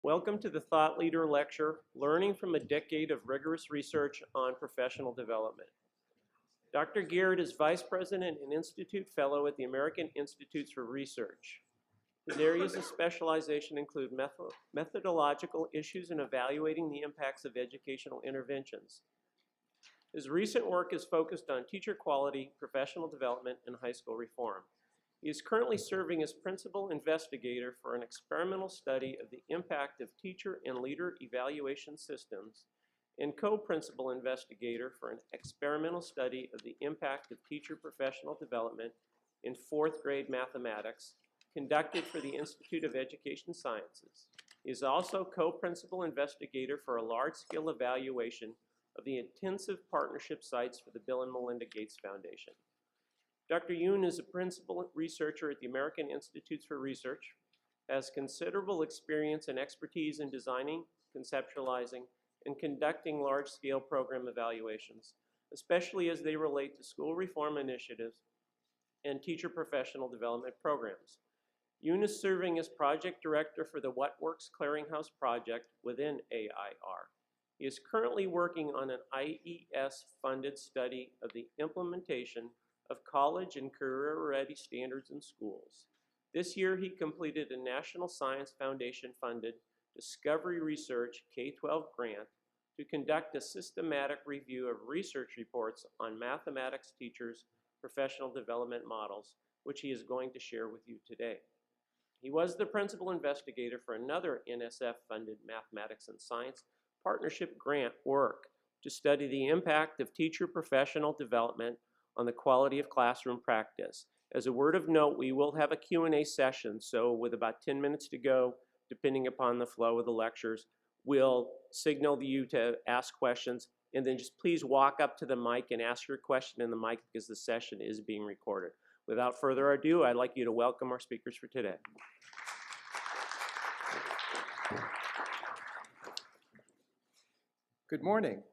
Welcome to the Thought Leader Lecture, Learning from a Decade of Rigorous Research on Professional Development. Dr. Garet is Vice President and Institute Fellow at the American Institutes for Research. His areas of specialization include methodological issues in evaluating the impacts of educational interventions. His recent work is focused on teacher quality, professional development, and high school reform. He is currently serving as principal investigator for an experimental study of the impact of teacher and leader evaluation systems and co-principal investigator for an experimental study of the impact of teacher professional development in 4th grade mathematics conducted for the Institute of Education Sciences. He is also co-principal investigator for a large-scale evaluation of the intensive partnership sites for the Bill and Melinda Gates Foundation. Dr. Yoon is a principal researcher at the American Institutes for Research, has considerable experience and expertise in designing, conceptualizing, and conducting large-scale program evaluations, especially as they relate to school reform initiatives and teacher professional development programs. Yoon is serving as project director for the What Works Clearinghouse project within AIR. He is currently working on an IES-funded study of the implementation of college and career-ready standards in schools. This year, he completed a National Science Foundation-funded Discovery Research K-12 grant to conduct a systematic review of research reports on mathematics teachers' professional development models, which he is going to share with you today. He was the principal investigator for another NSF-funded mathematics and science partnership grant work to study the impact of teacher professional development on the quality of classroom practice. As a word of note, we will have a Q&A session, so with about 10 minutes to go, depending upon the flow of the lectures, we'll signal you to ask questions, and then just please walk up to the mic and ask your question in the mic because the session is being recorded. Without further ado, I'd like you to welcome our speakers for today. Good morning.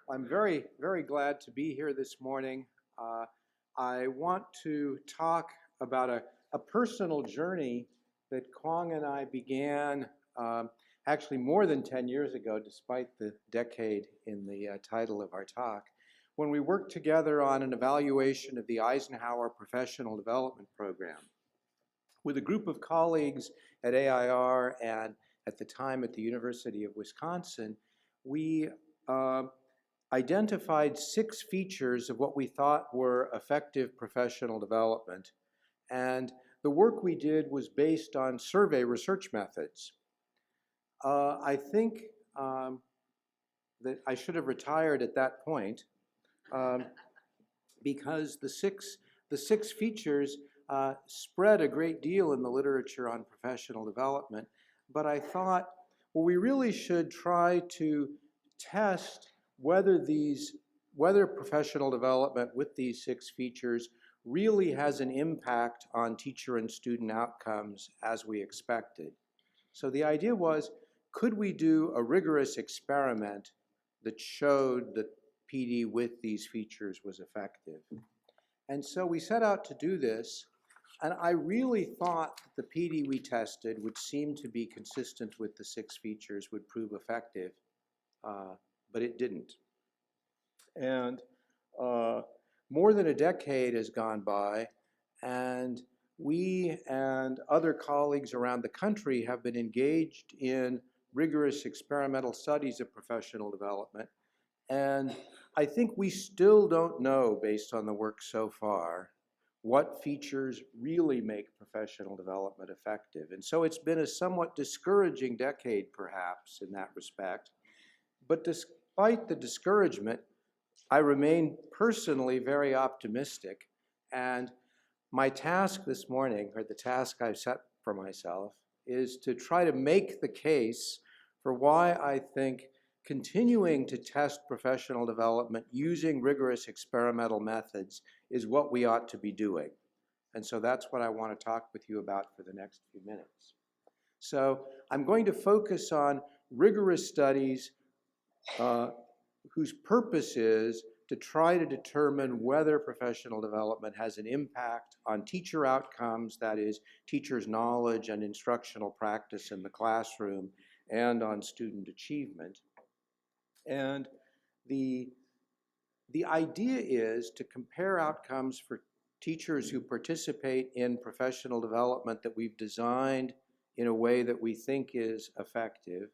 I'm very, very glad to be here this morning. I want to talk about a personal journey that Kwang and I began actually more than 10 years ago, despite the decade in the title of our talk, when we worked together on an evaluation of the Eisenhower Professional Development Program. With a group of colleagues at AIR and at the time at the University of Wisconsin, we identified 6 features of what we thought were effective professional development. And the work we did was based on survey research methods. I think that I should have retired at that point because the six features spread a great deal in the literature on professional development. But I thought, well, we really should try to test whether professional development with these 6 features really has an impact on teacher and student outcomes as we expected. So the idea was, could we do a rigorous experiment that showed that PD with these features was effective? And so we set out to do this, and I really thought that the PD we tested, which seemed to be consistent with the 6 features, would prove effective. But it didn't. And more than a decade has gone by, and we and other colleagues around the country have been engaged in rigorous experimental studies of professional development. And I think we still don't know, based on the work so far, what features really make professional development effective. And so it's been a somewhat discouraging decade, perhaps, in that respect. But despite the discouragement, I remain personally very optimistic. And my task this morning, or the task I've set for myself, is to try to make the case for why I think continuing to test professional development using rigorous experimental methods is what we ought to be doing. And so that's what I want to talk with you about for the next few minutes. So I'm going to focus on rigorous studies whose purpose is to try to determine whether professional development has an impact on teacher outcomes, that is, teachers' knowledge and instructional practice in the classroom, and on student achievement. And the idea is to compare outcomes for teachers who participate in professional development that we've designed in a way that we think is effective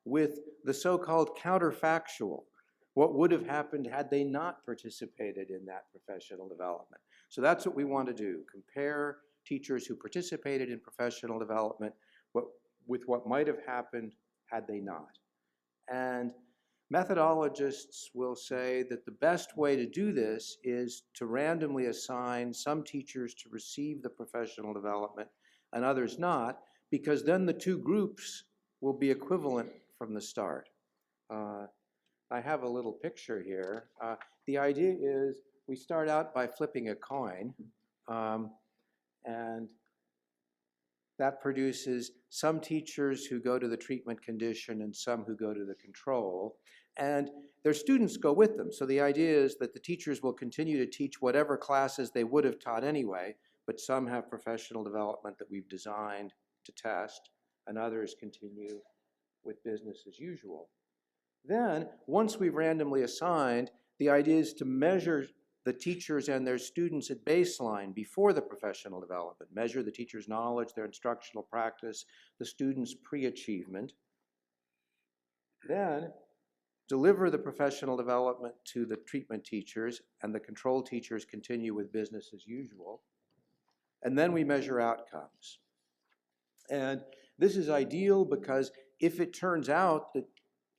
with the so-called counterfactual. What would have happened had they not participated in that professional development? So that's what we want to do, compare teachers who participated in professional development with what might have happened had they not. And methodologists will say that the best way to do this is to randomly assign some teachers to receive the professional development and others not, because then the two groups will be equivalent from the start. I have a little picture here. The idea is we start out by flipping a coin, and that produces some teachers who go to the treatment condition and some who go to the control. And their students go with them. So the idea is that the teachers will continue to teach whatever classes they would have taught anyway, but some have professional development that we've designed to test, and others continue with business as usual. Then, once we've randomly assigned, the idea is to measure the teachers and their students at baseline before the professional development, measure the teacher's knowledge, their instructional practice, the students' pre-achievement. Then, deliver the professional development to the treatment teachers, and the control teachers continue with business as usual. And then we measure outcomes. And this is ideal because if it turns out that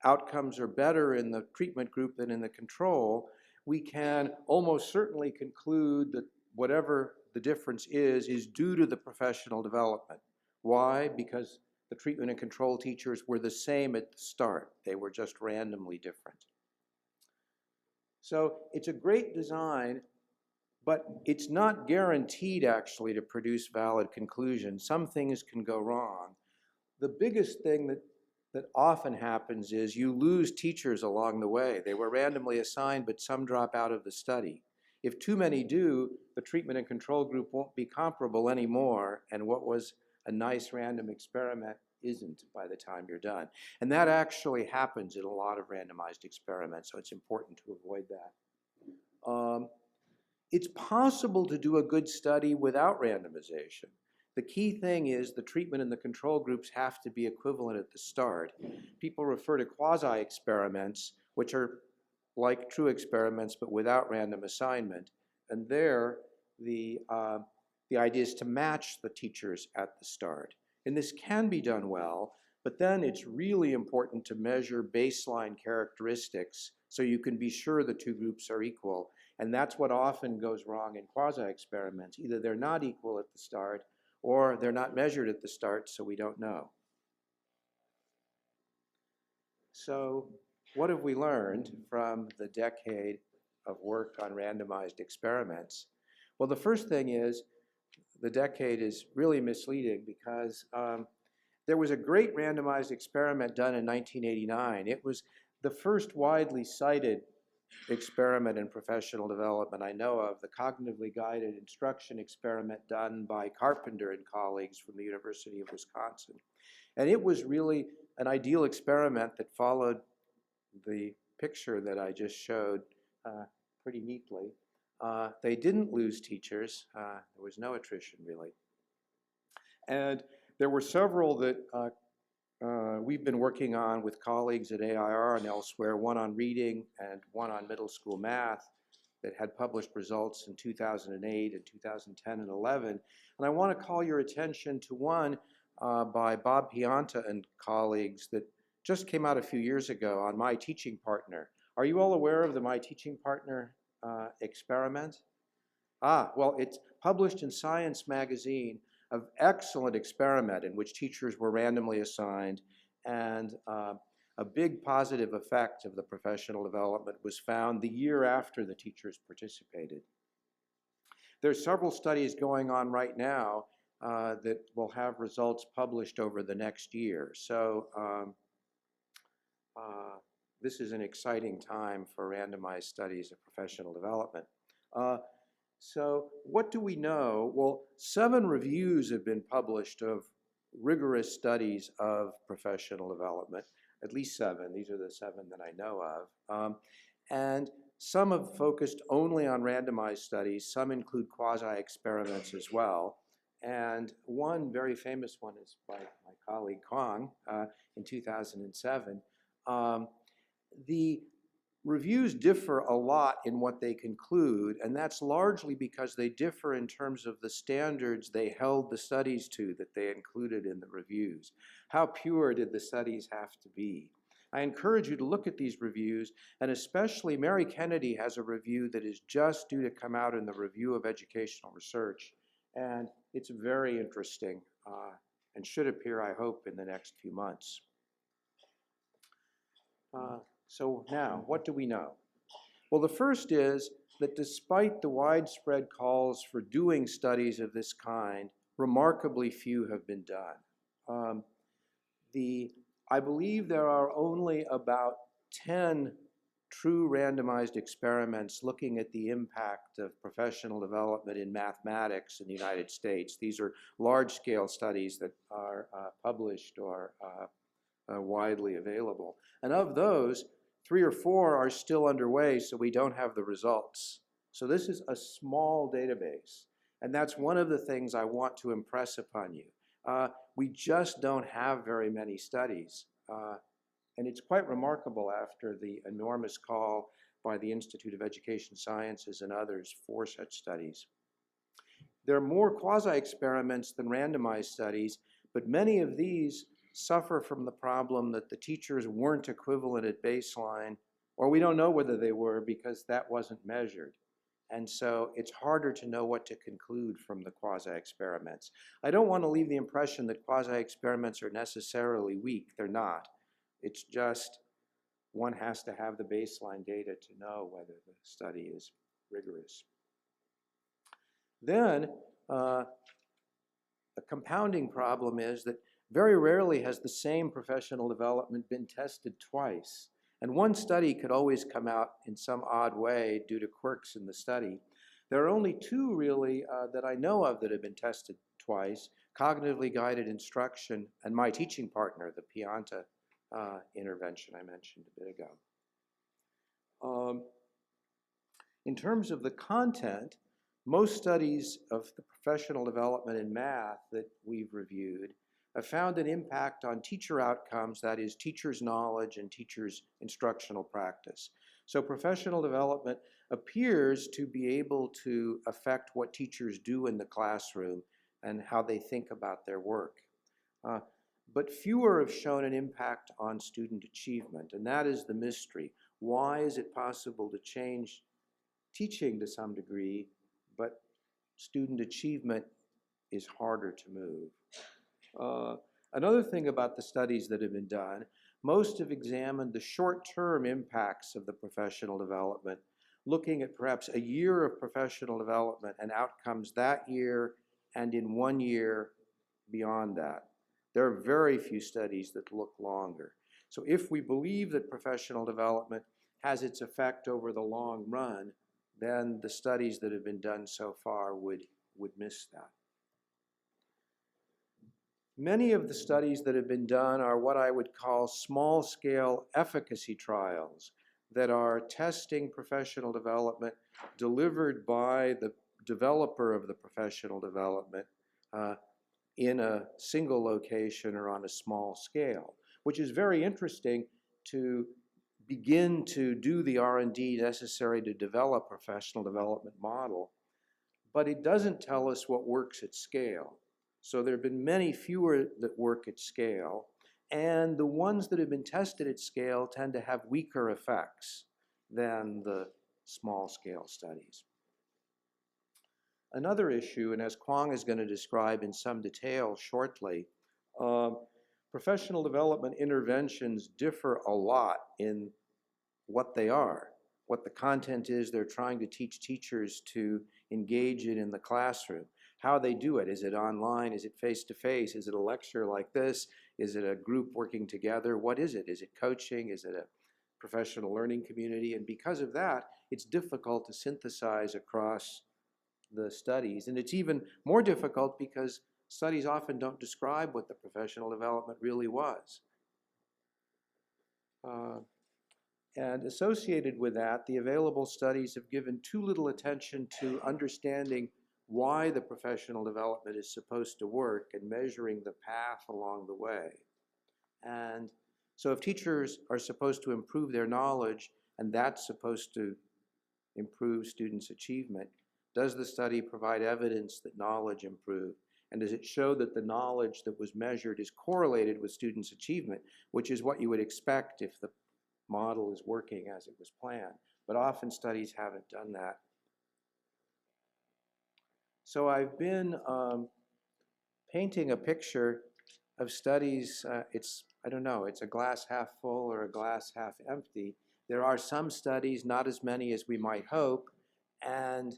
outcomes are better in the treatment group than in the control, we can almost certainly conclude that whatever the difference is due to the professional development. Why? Because the treatment and control teachers were the same at the start. They were just randomly different. So it's a great design, but it's not guaranteed actually to produce valid conclusions. Some things can go wrong. The biggest thing that often happens is you lose teachers along the way. They were randomly assigned, but some drop out of the study. If too many do, the treatment and control group won't be comparable anymore, and what was a nice random experiment isn't by the time you're done. And that actually happens in a lot of randomized experiments, so it's important to avoid that. It's possible to do a good study without randomization. The key thing is the treatment and the control groups have to be equivalent at the start. People refer to quasi-experiments, which are like true experiments but without random assignment. And there, the idea is to match the teachers at the start. And this can be done well, but then it's really important to measure baseline characteristics so you can be sure the two groups are equal. And that's what often goes wrong in quasi-experiments. Either they're not equal at the start, or they're not measured at the start, so we don't know. So what have we learned from the decade of work on randomized experiments? Well, the first thing is the decade is really misleading because there was a great randomized experiment done in 1989. It was the first widely cited experiment in professional development I know of, the cognitively guided instruction experiment done by Carpenter and colleagues from the University of Wisconsin. And it was really an ideal experiment that followed the picture that I just showed pretty neatly. They didn't lose teachers. There was no attrition, really. And there were several that we've been working on with colleagues at AIR and elsewhere, one on reading and one on middle school math that had published results in 2008 and 2010 and 11. And I want to call your attention to one by Bob Pianta and colleagues that just came out a few years ago on My Teaching Partner. Are you all aware of the My Teaching Partner experiment? Well, it's published in Science magazine, an excellent experiment in which teachers were randomly assigned, and a big positive effect of the professional development was found the year after the teachers participated. There's several studies going on right now that will have results published over the next year. So this is an exciting time for randomized studies of professional development. So what do we know? Well, 7 reviews have been published of rigorous studies of professional development, at least 7. These are the 7 that I know of. And some have focused only on randomized studies. Some include quasi-experiments as well. And one very famous one is by my colleague Kwang in 2007. The reviews differ a lot in what they conclude, and that's largely because they differ in terms of the standards they held the studies to that they included in the reviews. How pure did the studies have to be? I encourage you to look at these reviews, and especially Mary Kennedy has a review that is just due to come out in the Review of Educational Research, and it's very interesting and should appear, I hope, in the next few months. So now, what do we know? Well, the first is that despite the widespread calls for doing studies of this kind, remarkably few have been done. I believe there are only about 10 true randomized experiments looking at the impact of professional development in mathematics in the United States. These are large-scale studies that are published or widely available. And of those, 3 or 4 are still underway, so we don't have the results. So this is a small database. And that's one of the things I want to impress upon you. We just don't have very many studies. And it's quite remarkable after the enormous call by the Institute of Education Sciences and others for such studies. There are more quasi-experiments than randomized studies, but many of these suffer from the problem that the teachers weren't equivalent at baseline, or we don't know whether they were because that wasn't measured. And so it's harder to know what to conclude from the quasi-experiments. I don't want to leave the impression that quasi-experiments are necessarily weak. They're not. It's just one has to have the baseline data to know whether the study is rigorous. Then a compounding problem is that very rarely has the same professional development been tested twice. And one study could always come out in some odd way due to quirks in the study. There are only 2 really that I know of that have been tested twice: cognitively guided instruction and my teaching partner, the Pianta intervention I mentioned a bit ago. In terms of the content, most studies of the professional development in math that we've reviewed have found an impact on teacher outcomes, that is, teachers' knowledge and teachers' instructional practice. So professional development appears to be able to affect what teachers do in the classroom and how they think about their work. But fewer have shown an impact on student achievement, and that is the mystery. Why is it possible to change teaching to some degree, but student achievement is harder to move? Another thing about the studies that have been done, most have examined the short-term impacts of the professional development, looking at perhaps a year of professional development and outcomes that year and in 1 year beyond that. There are very few studies that look longer. So if we believe that professional development has its effect over the long run, then the studies that have been done so far would miss that. Many of the studies that have been done are what I would call small-scale efficacy trials that are testing professional development delivered by the developer of the professional development in a single location or on a small scale, which is very interesting to begin to do the R&D necessary to develop a professional development model, but it doesn't tell us what works at scale. So there have been many fewer that work at scale, and the ones that have been tested at scale tend to have weaker effects than the small-scale studies. Another issue, and as Kwang is going to describe in some detail shortly, professional development interventions differ a lot in what they are, what the content is they're trying to teach teachers to engage in the classroom. How they do it. Is it online? Is it face-to-face? Is it a lecture like this? Is it a group working together? What is it? Is it coaching? Is it a professional learning community? And because of that, it's difficult to synthesize across the studies. And it's even more difficult because studies often don't describe what the professional development really was. And associated with that, the available studies have given too little attention to understanding why the professional development is supposed to work and measuring the path along the way. And so if teachers are supposed to improve their knowledge and that's supposed to improve students' achievement, does the study provide evidence that knowledge improved? And does it show that the knowledge that was measured is correlated with students' achievement, which is what you would expect if the model is working as it was planned? But often studies haven't done that. So I've been painting a picture of studies. I don't know, it's a glass half full or a glass half empty. There are some studies, not as many as we might hope, and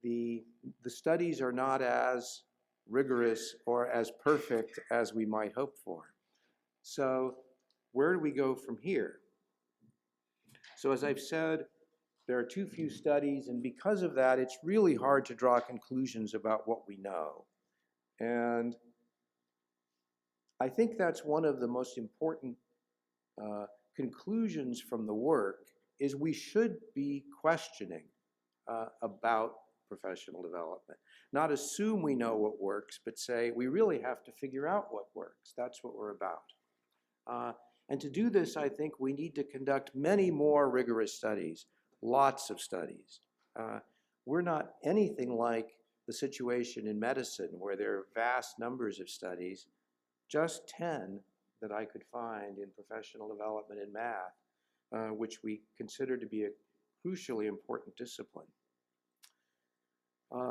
the studies are not as rigorous or as perfect as we might hope for. So where do we go from here? So as I've said, there are too few studies, and because of that, it's really hard to draw conclusions about what we know. And I think that's one of the most important conclusions from the work, is we should be questioning about professional development. Not assume we know what works, but say we really have to figure out what works. That's what we're about. And to do this, I think we need to conduct many more rigorous studies, lots of studies. We're not anything like the situation in medicine where there are vast numbers of studies, just 10 that I could find in professional development and math, which we consider to be a crucially important discipline.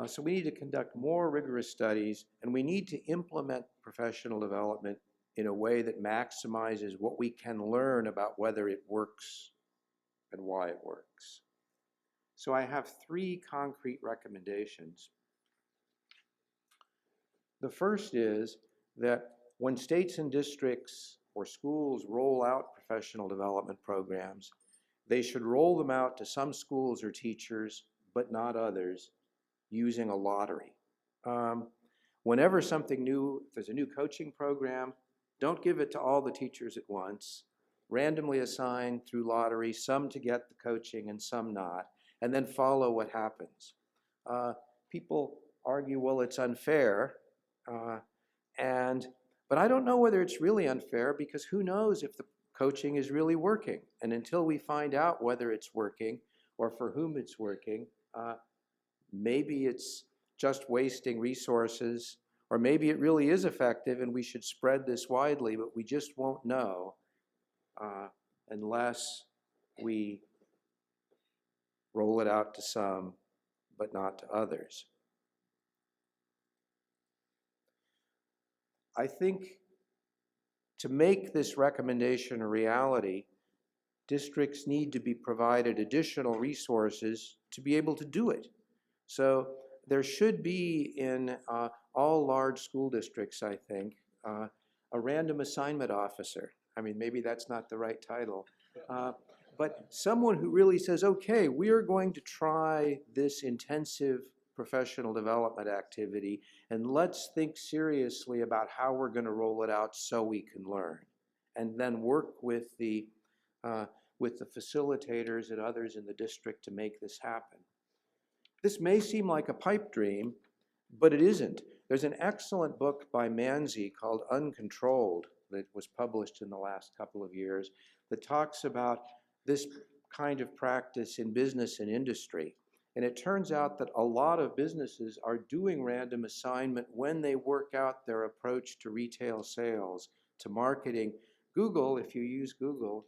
So we need to conduct more rigorous studies, and we need to implement professional development in a way that maximizes what we can learn about whether it works and why it works. So I have 3 concrete recommendations. The first is that when states and districts or schools roll out professional development programs, they should roll them out to some schools or teachers, but not others, using a lottery. Whenever something new, if there's a new coaching program, don't give it to all the teachers at once. Randomly assign through lottery, some to get the coaching and some not, and then follow what happens. People argue, well, it's unfair, but I don't know whether it's really unfair, because who knows if the coaching is really working. And until we find out whether it's working or for whom it's working, maybe it's just wasting resources, or maybe it really is effective and we should spread this widely, but we just won't know unless we roll it out to some, but not to others. I think to make this recommendation a reality, districts need to be provided additional resources to be able to do it. So there should be in all large school districts, I think, a random assignment officer. I mean, maybe that's not the right title, but someone who really says, okay, we are going to try this intensive professional development activity, and let's think seriously about how we're going to roll it out so we can learn, and then work with the facilitators and others in the district to make this happen. This may seem like a pipe dream, but it isn't. There's an excellent book by Manzi called Uncontrolled that was published in the last couple of years that talks about this kind of practice in business and industry. And it turns out that a lot of businesses are doing random assignment when they work out their approach to retail sales, to marketing. Google, if you use Google,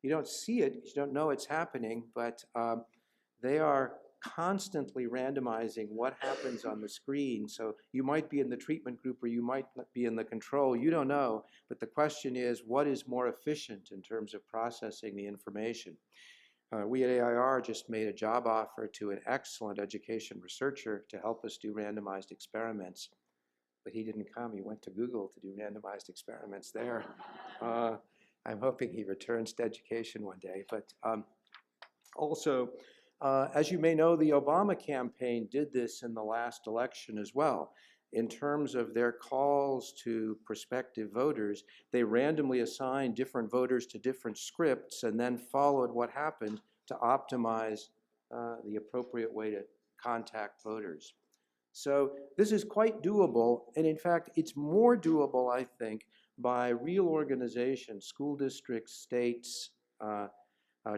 you don't see it, you don't know it's happening, but they are constantly randomizing what happens on the screen. So you might be in the treatment group or you might be in the control, you don't know. But the question is, what is more efficient in terms of processing the information? We at AIR just made a job offer to an excellent education researcher to help us do randomized experiments. But he didn't come, he went to Google to do randomized experiments there. I'm hoping he returns to education one day. But also, as you may know, the Obama campaign did this in the last election as well. in terms of their calls to prospective voters, they randomly assigned different voters to different scripts and then followed what happened to optimize the appropriate way to contact voters. So this is quite doable, and in fact, it's more doable, I think, by real organizations, school districts, states,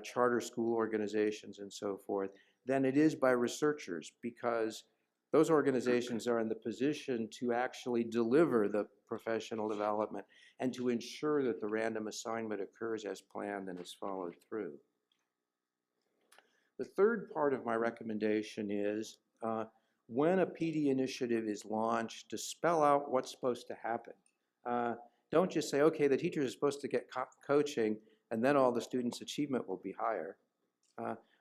charter school organizations, and so forth, than it is by researchers, because those organizations are in the position to actually deliver the professional development and to ensure that the random assignment occurs as planned and is followed through. The third part of my recommendation is when a PD initiative is launched, to spell out what's supposed to happen. Don't just say, okay, the teachers are supposed to get coaching and then all the students' achievement will be higher.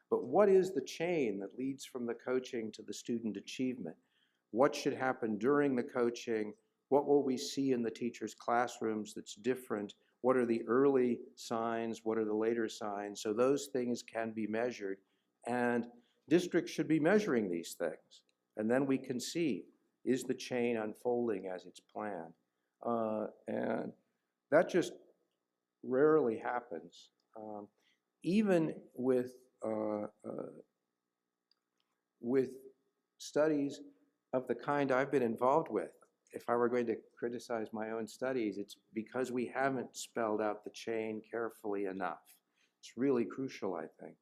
But what is the chain that leads from the coaching to the student achievement? What should happen during the coaching? What will we see in the teachers' classrooms that's different? What are the early signs? What are the later signs? So those things can be measured, and districts should be measuring these things. And then we can see, is the chain unfolding as it's planned? And that just rarely happens. Even with studies of the kind I've been involved with, if I were going to criticize my own studies, it's because we haven't spelled out the chain carefully enough. It's really crucial, I think.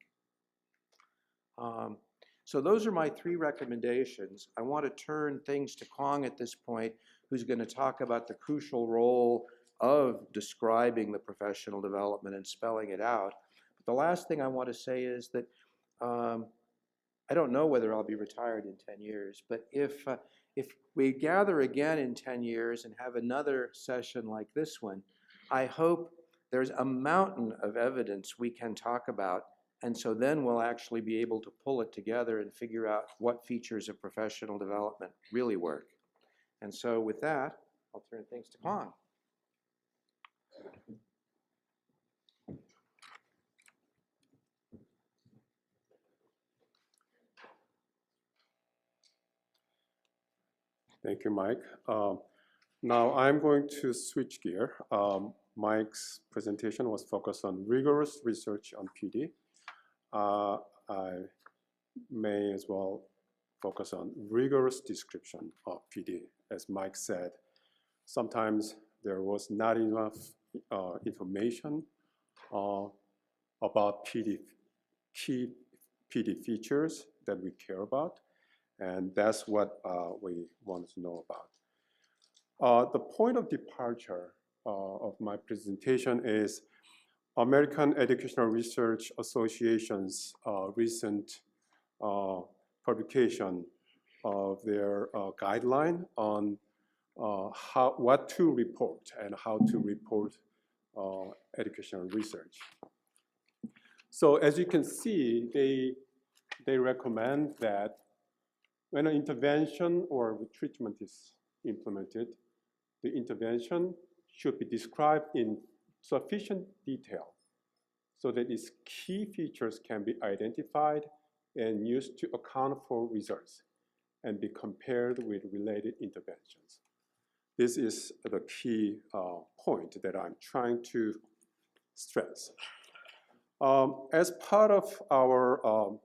So those are my three recommendations. I want to turn things to Kwang at this point, who's going to talk about the crucial role of describing the professional development and spelling it out. But the last thing I want to say is that I don't know whether I'll be retired in 10 years, but if we gather again in 10 years and have another session like this one, I hope there's a mountain of evidence we can talk about, and so then we'll actually be able to pull it together and figure out what features of professional development really work. And so with that, I'll turn things to Kwang. Thank you, Mike. Now I'm going to switch gear. Mike's presentation was focused on rigorous research on PD. I may as well focus on rigorous description of PD. As Mike said, sometimes there was not enough information about key PD features that we care about. And that's what we want to know about. The point of departure of my presentation is American Educational Research Association's recent publication of their guideline on what to report and how to report educational research. So as you can see, they recommend that when an intervention or treatment is implemented, the intervention should be described in sufficient detail so that its key features can be identified and used to account for results and be compared with related interventions. This is the key point that I'm trying to stress. As part of our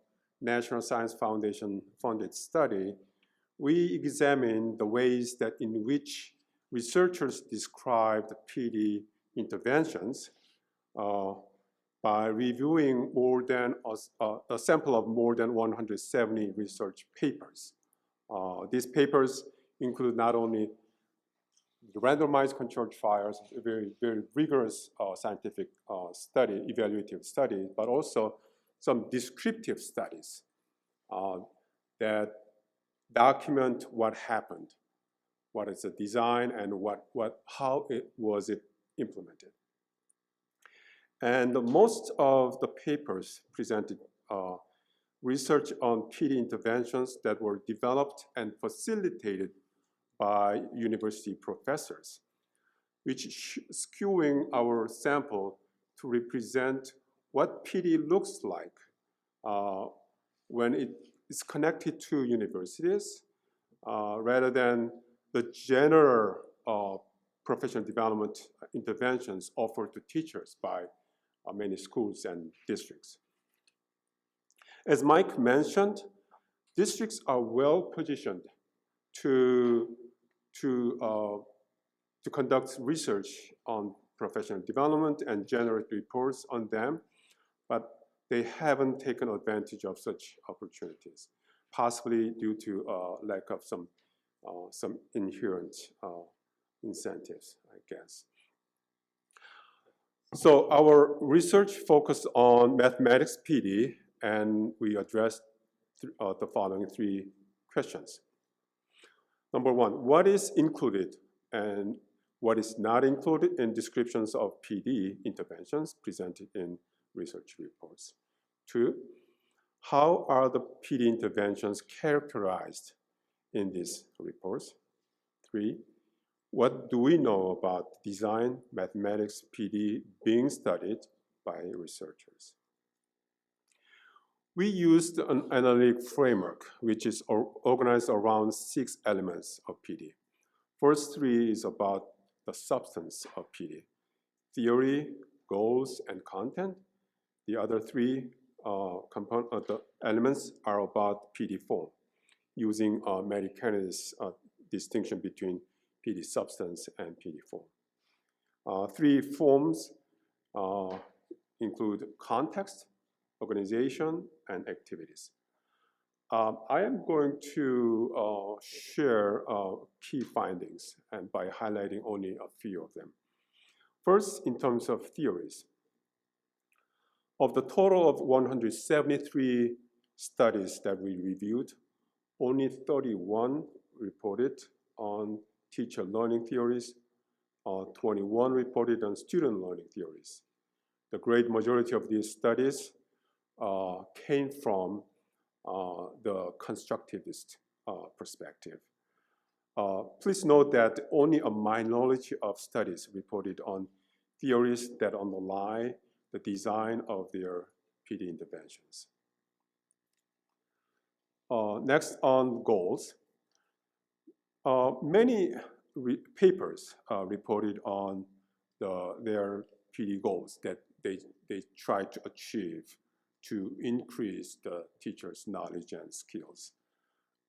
National Science Foundation funded study, we examined the ways that in which researchers described PD interventions by reviewing more than a sample of more than 170 research papers. These papers include not only the randomized controlled trials, a very, very rigorous scientific study, evaluative study, but also some descriptive studies that document what happened, what is the design, and how it was implemented. And most of the papers presented research on PD interventions that were developed and facilitated by university professors, which skewing our sample to represent what PD looks like when it is connected to universities rather than the general professional development interventions offered to teachers by many schools and districts. As Mike mentioned, districts are well positioned to conduct research on professional development and generate reports on them, but they haven't taken advantage of such opportunities, possibly due to lack of some inherent incentives, I guess. So our research focused on mathematics PD, and we addressed the following three questions. Number one, what is included and what is not included in descriptions of PD interventions presented in research reports? Two, how are the PD interventions characterized in these reports? Three, what do we know about design mathematics PD being studied by researchers? We used an analytic framework which is organized around 6 elements of PD. First 3 is about the substance of PD: theory, goals, and content. The other 3 the elements are about PD form, using Mary Kennedy's distinction between PD substance and PD form. 3 forms include context, organization, and activities. I am going to share key findings and by highlighting only a few of them. First, in terms of theories. Of the total of 173 studies that we reviewed, only 31 reported on teacher learning theories, 21 reported on student learning theories. The great majority of these studies came from the constructivist perspective. Please note that only a minority of studies reported on theories that underlie the design of their PD interventions. Next, on goals. Many papers reported on their PD goals that they try to achieve to increase the teacher's knowledge and skills.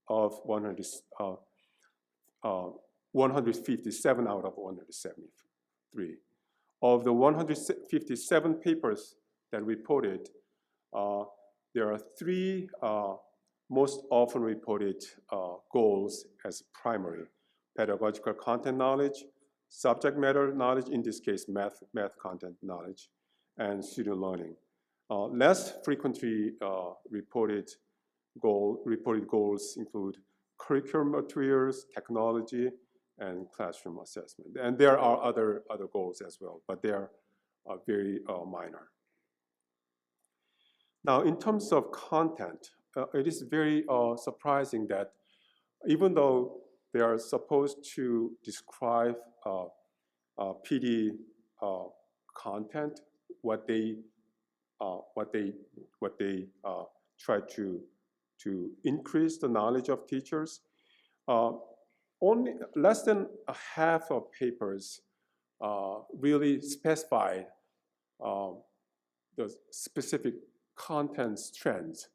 Of 157 out of 173. Of the 157 papers that reported, there are 3 most often reported goals as primary: pedagogical content knowledge, subject matter knowledge, in this case math content knowledge, and student learning. Less frequently reported goals include curriculum materials, technology, and classroom assessment. And there are other goals as well, but they are very minor. Now, in terms of content, it is very surprising that even though they are supposed to describe PD content, what they try to increase the knowledge of teachers, only less than a half of papers really specify the specific content trends,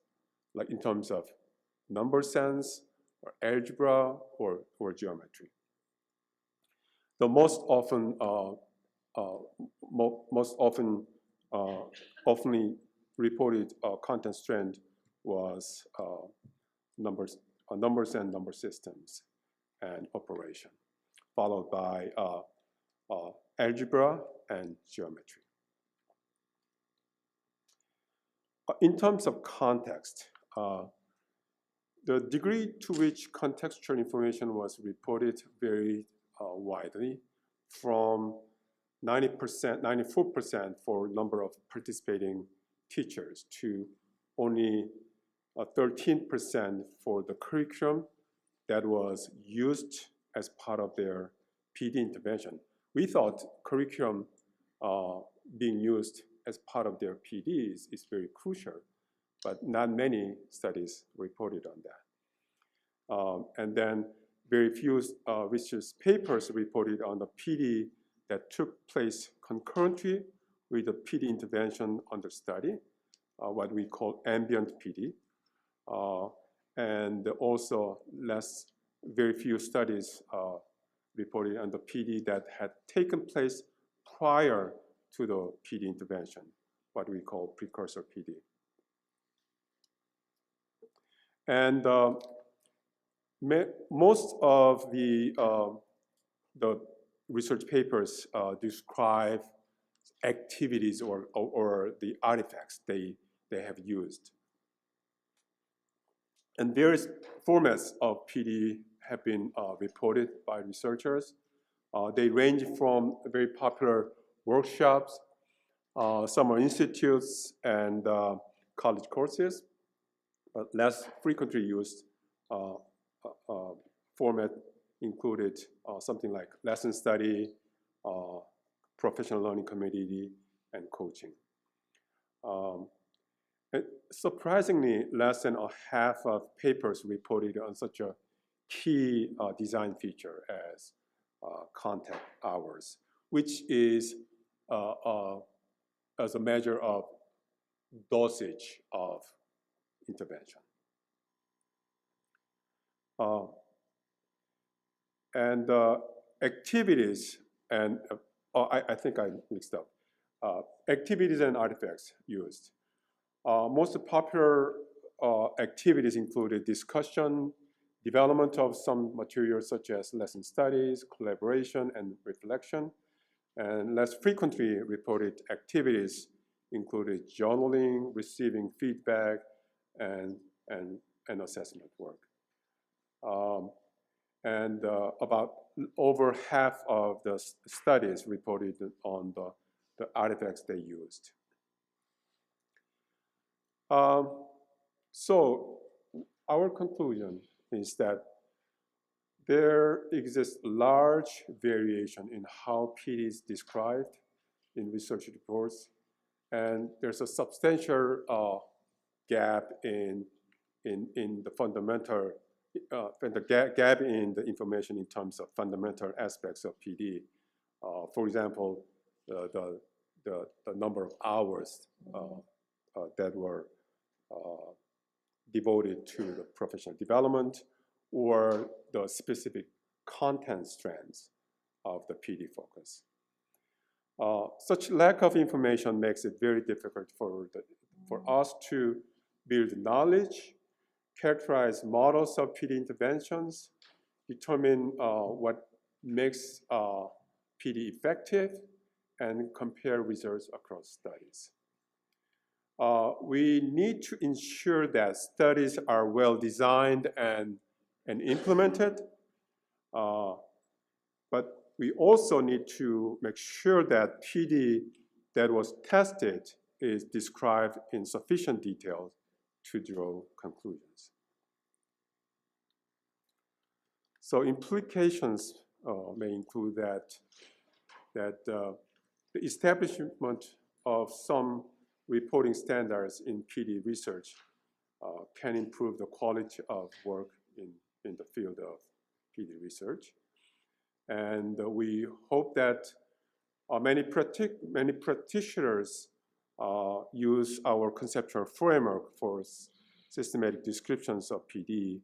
like in terms of number sense, or algebra, or geometry. The most often reported content trend was numbers and number systems and operation, followed by algebra and geometry. In terms of context, the degree to which contextual information was reported varied widely, from 94% for number of participating teachers to only 13% for the curriculum that was used as part of their PD intervention. We thought curriculum being used as part of their PDs is very crucial, but not many studies reported on that. And then very few research papers reported on the PD that took place concurrently with the PD intervention under study, what we call ambient PD. And also very few studies reported on the PD that had taken place prior to the PD intervention, what we call precursor PD. And most of the research papers describe activities or the artifacts they have used. And various formats of PD have been reported by researchers. They range from very popular workshops, summer institutes, and college courses, but less frequently used format included something like lesson study, professional learning community, and coaching. Surprisingly, less than a half of papers reported on such a key design feature as contact hours, which is as a measure of dosage of intervention. And activities and, I think I mixed up. Activities and artifacts used. Most popular activities included discussion, development of some materials such as lesson studies, collaboration, and reflection. And less frequently reported activities included journaling, receiving feedback, and assessment work. And about over half of the studies reported on the artifacts they used. So our conclusion is that there exists large variation in how PD is described in research reports, and there's a substantial gap in the fundamental, gap in the information in terms of fundamental aspects of PD. For example, the number of hours that were devoted to the professional development, or the specific content strands of the PD focus. Such lack of information makes it very difficult for us to build knowledge, characterize models of PD interventions, determine what makes PD effective, and compare results across studies. We need to ensure that studies are well designed and implemented, but we also need to make sure that PD that was tested is described in sufficient detail to draw conclusions. So implications may include that the establishment of some reporting standards in PD research can improve the quality of work in the field of PD research. And we hope that many practitioners use our conceptual framework for systematic descriptions of PD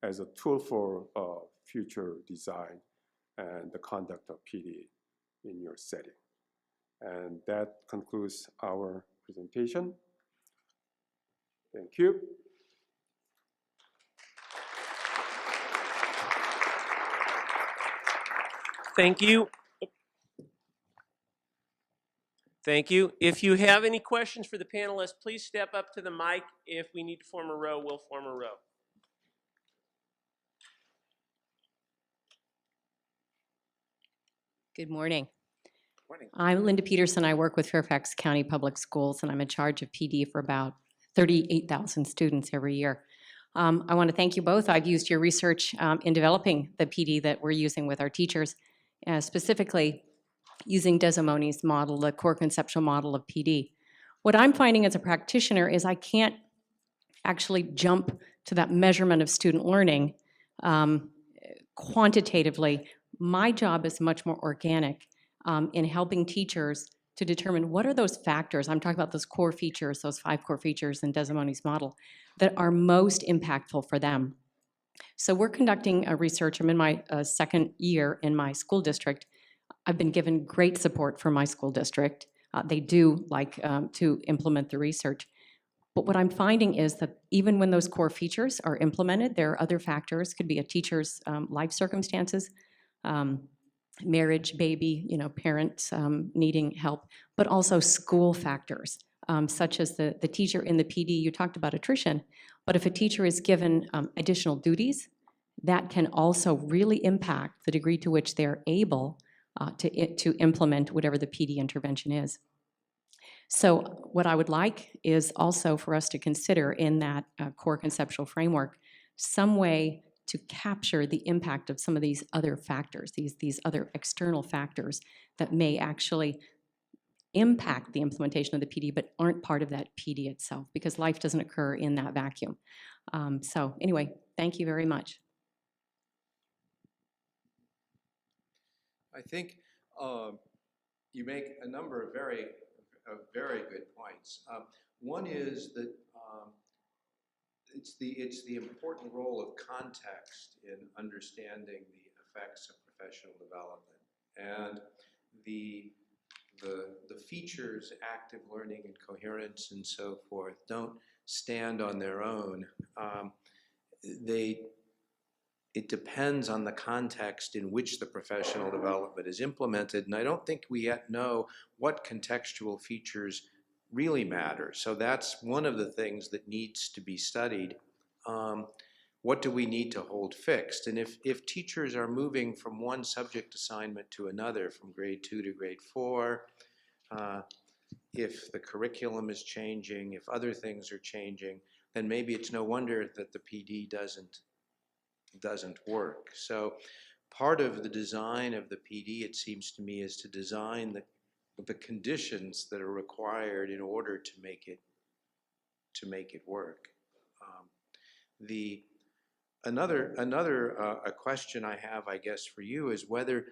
as a tool for future design and the conduct of PD in your setting. And that concludes our presentation. Thank you. Thank you. Thank you. If you have any questions for the panelists, please step up to the mic. If we need to form a row, we'll form a row. Good morning. I'm Linda Peterson. I work with Fairfax County Public Schools, and I'm in charge of PD for about 38,000 students every year. I want to thank you both. I've used your research in developing the PD that we're using with our teachers, specifically using Desimoni's model, the core conceptual model of PD. What I'm finding as a practitioner is I can't actually jump to that measurement of student learning quantitatively, my job is much more organic in helping teachers to determine what are those factors, I'm talking about those core features, those 5 core features in Desimoni's model, that are most impactful for them. So we're conducting a research. I'm in my second year in my school district. I've been given great support from my school district. They do like to implement the research. But what I'm finding is that even when those core features are implemented, there are other factors. Could be a teacher's life circumstances, marriage, baby, parents needing help, but also school factors, such as the teacher in the PD. You talked about attrition, but if a teacher is given additional duties, that can also really impact the degree to which they're able to implement whatever the PD intervention is. So what I would like is also for us to consider in that core conceptual framework some way to capture the impact of some of these other factors, these other external factors that may actually impact the implementation of the PD but aren't part of that PD itself, because life doesn't occur in that vacuum. So anyway, thank you very much. I think you make a number of very good points. One is that it's the important role of context in understanding the effects of professional development, and the features, active learning and coherence and so forth, don't stand on their own. It depends on the context in which the professional development is implemented, and I don't think we yet know what contextual features really matter. So that's one of the things that needs to be studied. What do we need to hold fixed? And if teachers are moving from one subject assignment to another, from grade 2 to grade 4, if the curriculum is changing, if other things are changing, then maybe it's no wonder that the PD doesn't work. So part of the design of the PD, it seems to me, is to design the conditions that are required in order to make it work. Another question I have, I guess, for you is whether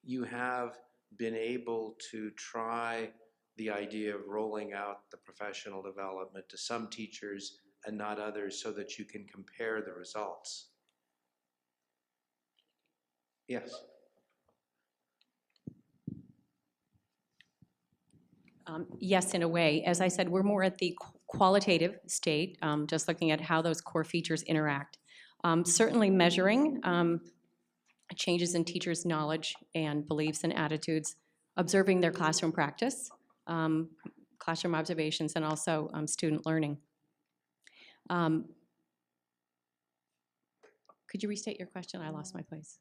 you have been able to try the idea of rolling out the professional development to some teachers and not others, so that you can compare the results. Yes. Yes, in a way. As I said, we're more at the qualitative state, just looking at how those core features interact. Certainly measuring changes in teachers' knowledge and beliefs and attitudes, observing their classroom practice, classroom observations, and also student learning. Could you restate your question? I lost my place.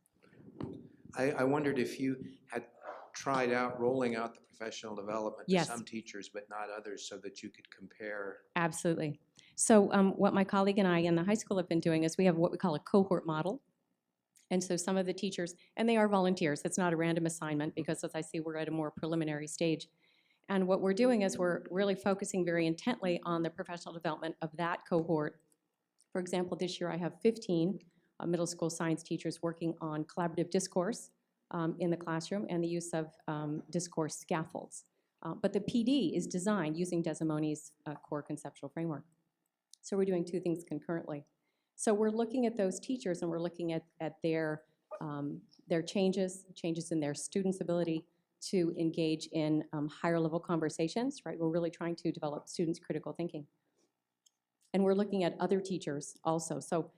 I wondered if you had tried out rolling out the professional development Yes. to some teachers but not others, so that you could compare. Absolutely. So what my colleague and I in the high school have been doing is we have what we call a cohort model. And so some of the teachers, and they are volunteers, it's not a random assignment, because as I see, we're at a more preliminary stage. And what we're doing is we're really focusing very intently on the professional development of that cohort. For example, this year I have 15 middle school science teachers working on collaborative discourse in the classroom and the use of discourse scaffolds. But the PD is designed using Desimoni's core conceptual framework. So we're doing two things concurrently. So we're looking at those teachers, and we're looking at their changes in their students' ability to engage in higher level conversations, right? We're really trying to develop students' critical thinking. And we're looking at other teachers also. So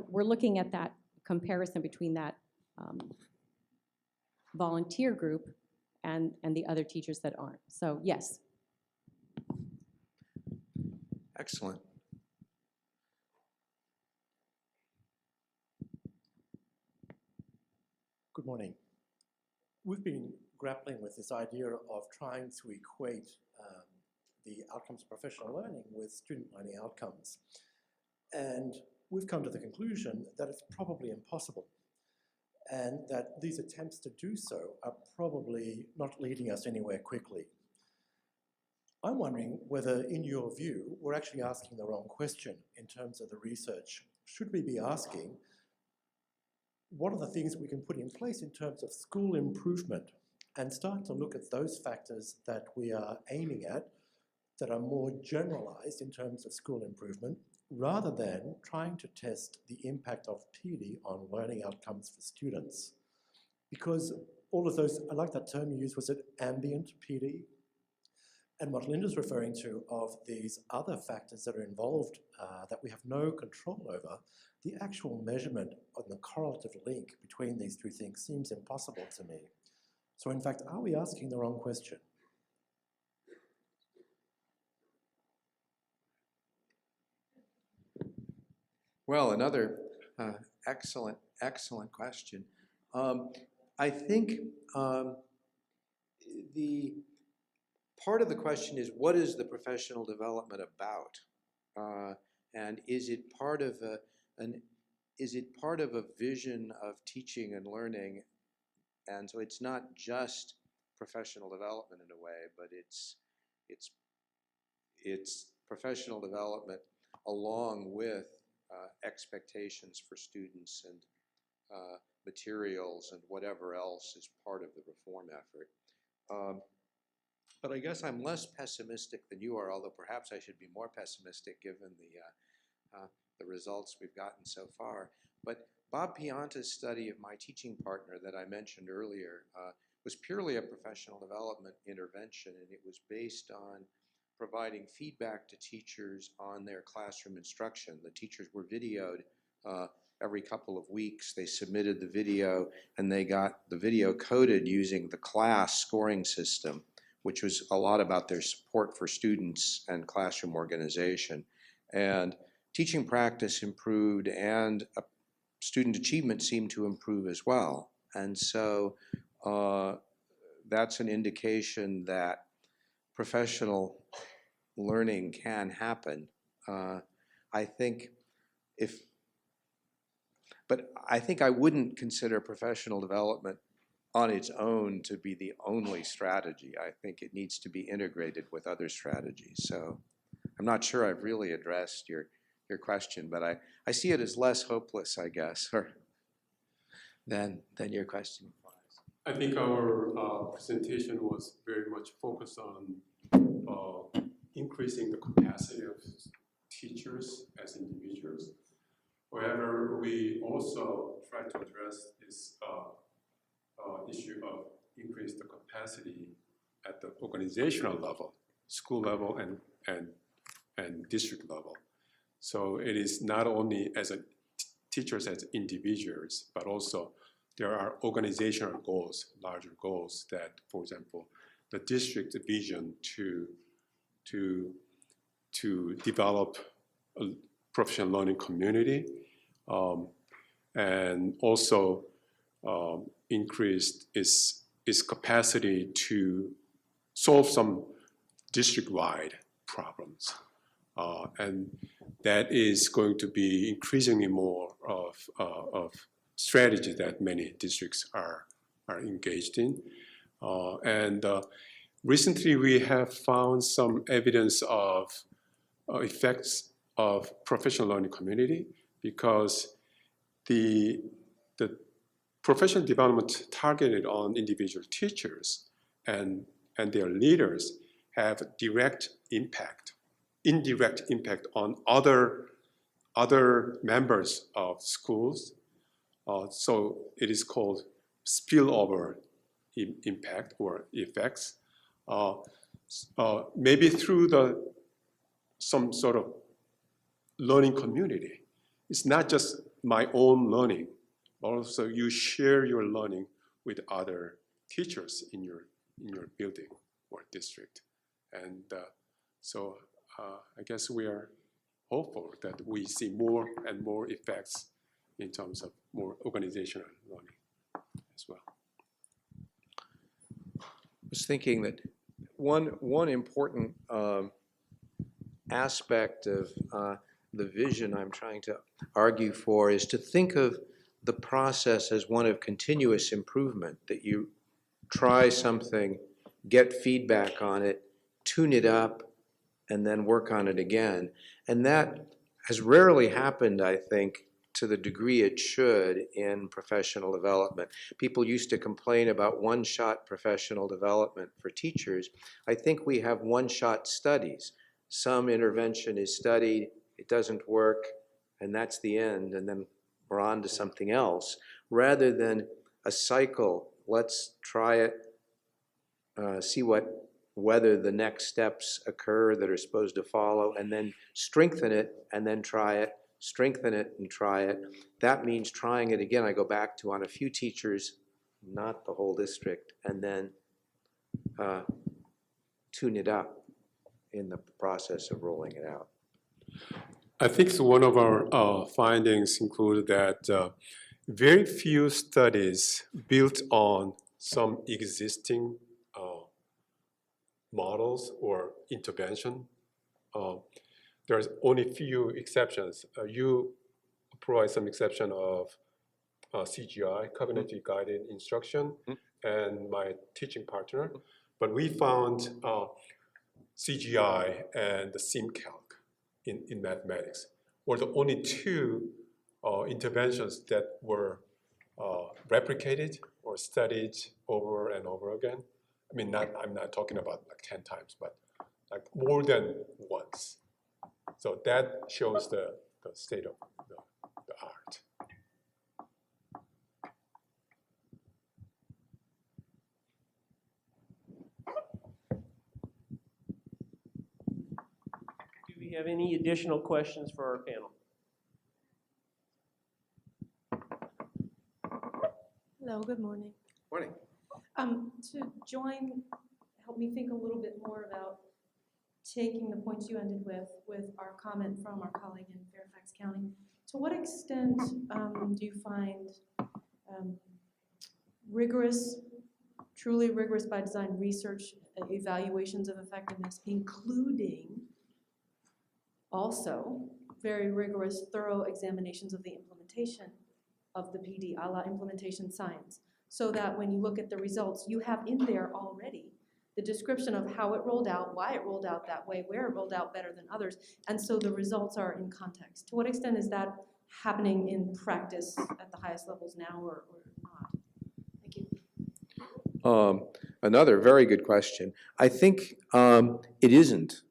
we're looking at that comparison between that volunteer group and the other teachers that aren't. So yes. Excellent. Good morning. We've been grappling with this idea of trying to equate the outcomes of professional learning with student learning outcomes. And we've come to the conclusion that it's probably impossible, and that these attempts to do so are probably not leading us anywhere quickly. I'm wondering whether, in your view, we're actually asking the wrong question in terms of the research. Should we be asking, what are the things we can put in place in terms of school improvement and start to look at those factors that we are aiming at that are more generalized in terms of school improvement, rather than trying to test the impact of PD on learning outcomes for students. Because all of those, I like that term you used, was it ambient PD? And what Linda's referring to of these other factors that are involved that we have no control over, the actual measurement of the correlative link between these two things seems impossible to me. So in fact, are we asking the wrong question? Well, another excellent question. I think the part of the question is, what is the professional development about? And is it part of a vision of teaching and learning? And so it's not just professional development in a way, but it's professional development along with expectations for students and materials and whatever else is part of the reform effort. But I guess I'm less pessimistic than you are, although perhaps I should be more pessimistic given the results we've gotten so far. But Bob Pianta's study of my teaching partner that I mentioned earlier was purely a professional development intervention, and it was based on providing feedback to teachers on their classroom instruction. The teachers were videoed every couple of weeks. They submitted the video, and they got the video coded using the class scoring system, which was a lot about their support for students and classroom organization. And teaching practice improved, and student achievement seemed to improve as well. And so that's an indication that professional learning can happen. I think I wouldn't consider professional development on its own to be the only strategy. I think it needs to be integrated with other strategies. So I'm not sure I've really addressed your question, but I see it as less hopeless, I guess, than your question. I think our presentation was very much focused on increasing the capacity of teachers as individuals. However, we also try to address this issue of increase the capacity at the organizational level, school level and district level. So it is not only as teachers as individuals, but also there are organizational goals, larger goals that, for example, the district vision to develop a professional learning community, and also increased its capacity to solve some district-wide problems. And that is going to be increasingly more of strategy that many districts are engaged in. Recently we have found some evidence of effects of professional learning community, because the professional development targeted on individual teachers and their leaders have direct impact, indirect impact on other members of schools. So it is called spillover impact or effects. Maybe through some sort of learning community. It's not just my own learning, also you share your learning with other teachers in your building or district. And so I guess we are hopeful that we see more and more effects in terms of more organizational learning as well. I was thinking that one important aspect of the vision I'm trying to argue for is to think of the process as one of continuous improvement, that you try something, get feedback on it, tune it up, and then work on it again. And that has rarely happened, I think, to the degree it should in professional development. People used to complain about one-shot professional development for teachers. I think we have one-shot studies. Some intervention is studied, it doesn't work, and that's the end, and then we're on to something else, rather than a cycle. Let's try it, see whether the next steps occur that are supposed to follow, and then strengthen it, and then try it, strengthen it, and try it. That means trying it again. I go back to on a few teachers, not the whole district, and then tune it up in the process of rolling it out. I think so one of our findings include that very few studies built on some existing models or intervention. There's only few exceptions. You provide some exception of CGI, cognitively guided instruction, and my teaching partner, but we found CGI and the SimCalc in mathematics were the only two interventions that were replicated or studied over and over again. I mean, I'm not talking about like 10 times, but like more than once. So that shows the state of the art. Do we have any additional questions for our panel? Hello, good morning. Morning. Help me think a little bit more about taking the points you ended with our comment from our colleague in Fairfax County. To what extent do you find rigorous, truly rigorous by design research evaluations of effectiveness, including also very rigorous, thorough examinations of the implementation of the PD, a la implementation science, so that when you look at the results, you have in there already the description of how it rolled out, why it rolled out that way, where it rolled out better than others, and so the results are in context. To what extent is that happening in practice at the highest levels now or not? Thank you. Another very good question. I think it isn't.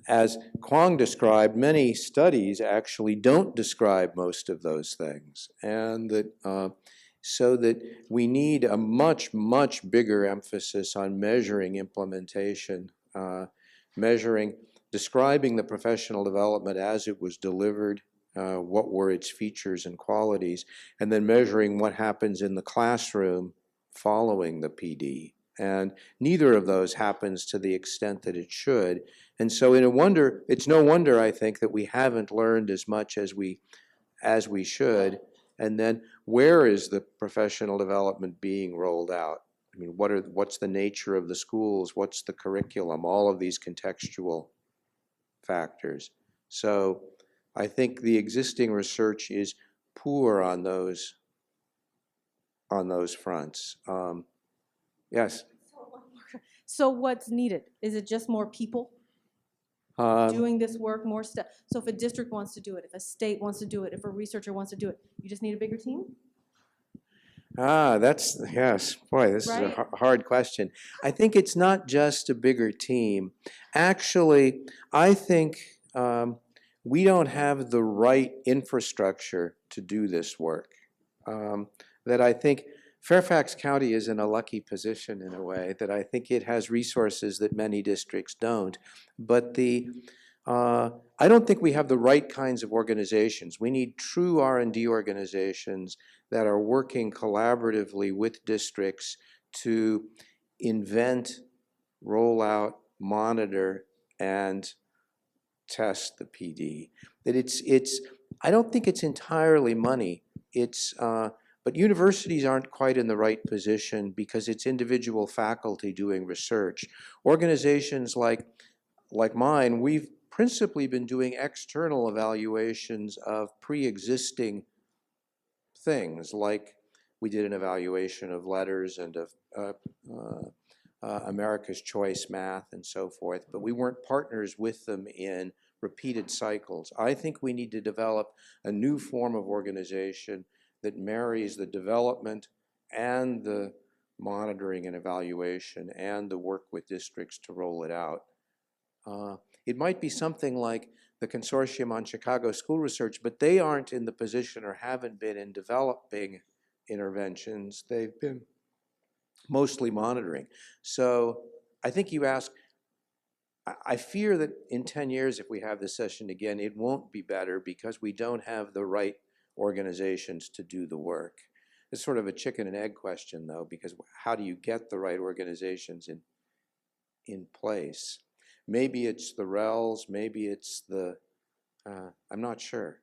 As Kwang described, many studies actually don't describe most of those things, and that so that we need a much, much bigger emphasis on measuring implementation, describing the professional development as it was delivered, what were its features and qualities, and then measuring what happens in the classroom following the PD. And neither of those happens to the extent that it should. And so it's no wonder, I think, that we haven't learned as much as we should. And then where is the professional development being rolled out? I mean, what's the nature of the schools? What's the curriculum? All of these contextual factors. So I think the existing research is poor on those fronts. Yes? So what's needed? Is it just more people doing this work, more stuff? So if a district wants to do it, if a state wants to do it, if a researcher wants to do it, you just need a bigger team? Yes. Boy, this is a hard question. I think it's not just a bigger team. Actually, I think we don't have the right infrastructure to do this work. That I think Fairfax County is in a lucky position in a way, that I think it has resources that many districts don't. But I don't think we have the right kinds of organizations. We need true R&D organizations that are working collaboratively with districts to invent, roll out, monitor, and test the PD. That I don't think it's entirely money. But universities aren't quite in the right position because it's individual faculty doing research. Organizations like mine, we've principally been doing external evaluations of pre-existing things, like we did an evaluation of letters and of America's Choice Math and so forth, but we weren't partners with them in repeated cycles. I think we need to develop a new form of organization that marries the development and the monitoring and evaluation and the work with districts to roll it out. It might be something like the Consortium on Chicago School Research, but they aren't in the position or haven't been in developing interventions. They've been mostly monitoring. So I think you ask, I fear that in 10 years, if we have this session again, it won't be better because we don't have the right organizations to do the work. It's sort of a chicken and egg question, though, because how do you get the right organizations in place? Maybe it's the RELs, maybe it's the, I'm not sure.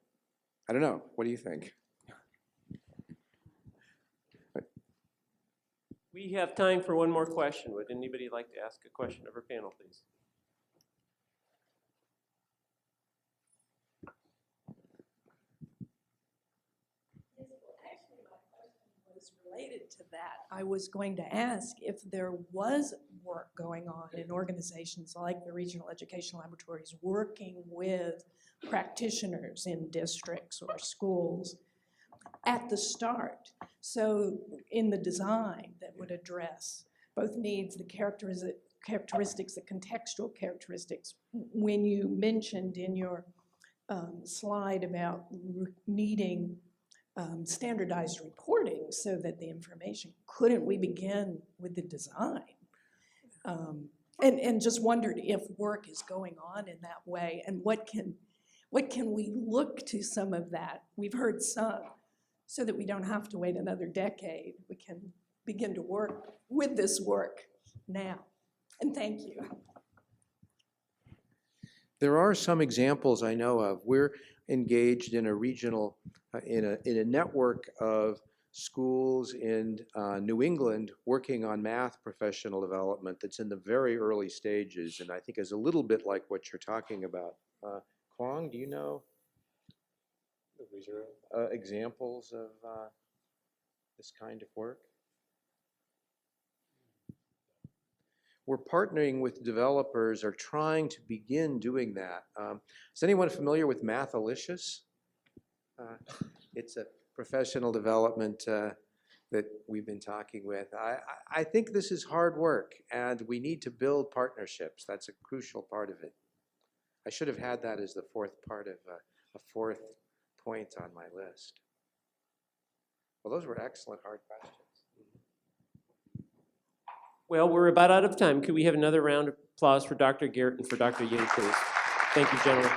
I don't know. What do you think? We have time for one more question. Would anybody like to ask a question of our panel, please? Related to that, I was going to ask if there was work going on in organizations like the Regional Education Laboratories working with practitioners in districts or schools at the start. So in the design that would address both needs, the characteristics, the contextual characteristics. When you mentioned in your slide about needing standardized reporting so that the information, couldn't we begin with the design? And just wondered if work is going on in that way, and what can we look to some of that? We've heard some, so that we don't have to wait another decade. We can begin to work with this work now. And thank you. There are some examples I know of. We're engaged in a regional, in a network of schools in New England working on math professional development that's in the very early stages, and I think is a little bit like what you're talking about. Kwang, do you know examples of this kind of work? We're partnering with developers or trying to begin doing that. Is anyone familiar with Mathalicious? It's a professional development that we've been talking with. I think this is hard work, and we need to build partnerships. That's a crucial part of it. I should have had that as the fourth part of a fourth point on my list. Well, those were excellent hard questions. Well, we're about out of time. Could we have another round of applause for Dr. Garet and for Dr. Yoon, please? Thank you, gentlemen.